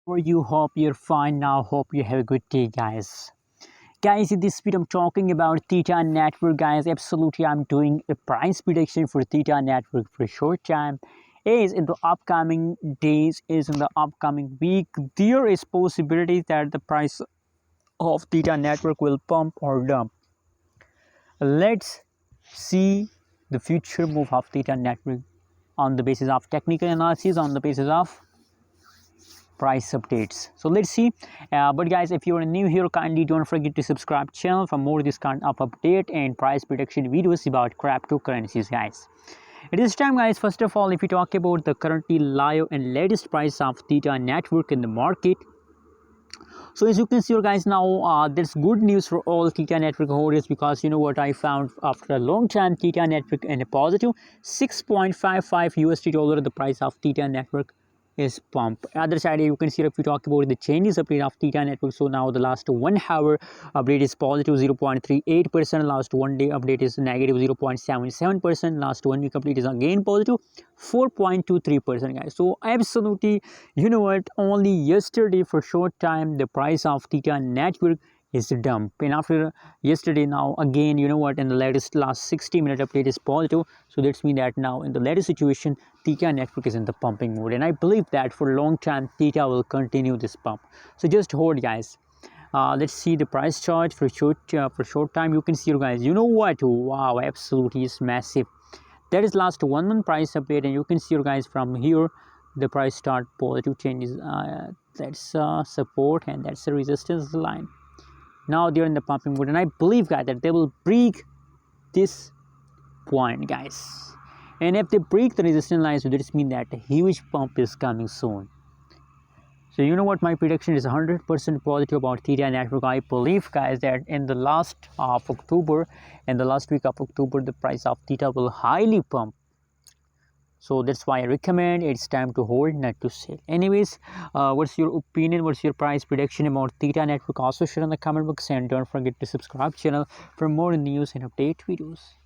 For you, hope you're fine now. Hope you have a good day, guys. Guys, in this video, I'm talking about Theta Network, guys. Absolutely, I'm doing a price prediction for Theta Network for a short time. Is in the upcoming days, is in the upcoming week, there is possibility that the price of Theta Network will pump or dump. Let's see the future move of Theta Network on the basis of technical analysis, on the basis of price updates. So let's see. But guys, if you are new here, kindly don't forget to subscribe channel for more this kind of update and price prediction videos about cryptocurrencies, guys. At this time, guys, first of all, if we talk about the currently live and latest price of Theta Network in the market, so as you can see, guys, now there's good news for all Theta Network holders, because you know what I found after a long time, Theta Network in a positive 6.55 USD dollar. The price of Theta Network is pump. Other side, you can see if we talk about the changes update of Theta Network. So now the last 1 hour update is positive 0.38%, last 1 day update is negative 0.77%, last 1 week update is again positive 4.23%, guys. So absolutely, you know what, only yesterday for short time the price of Theta Network is dump, and after yesterday, now again, you know what, in the latest last 60-minute update is positive. So that's mean that now in the latest situation, Theta Network is in the pumping mode, and I believe that for a long time Theta will continue this pump. So just hold, guys. Let's see the price chart for short time. You can see, guys, you know what, wow, absolutely is massive. That is last 1 month price update, and you can see, guys, from here the price start positive changes. That's support, and that's the resistance line. Now they're in the pumping mode, and I believe, guys, that they will break this point, guys. And if they break the resistance lines, so that means that a huge pump is coming soon. So you know what, my prediction is 100% positive about Theta Network. I believe, guys, that in the last of October and the last week of October, the price of Theta will highly pump. So that's why I recommend it's time to hold, not to sell. Anyways, what's your opinion, what's your price prediction about Theta Network? Also share in the comment box, and don't forget to subscribe channel for more news and update videos.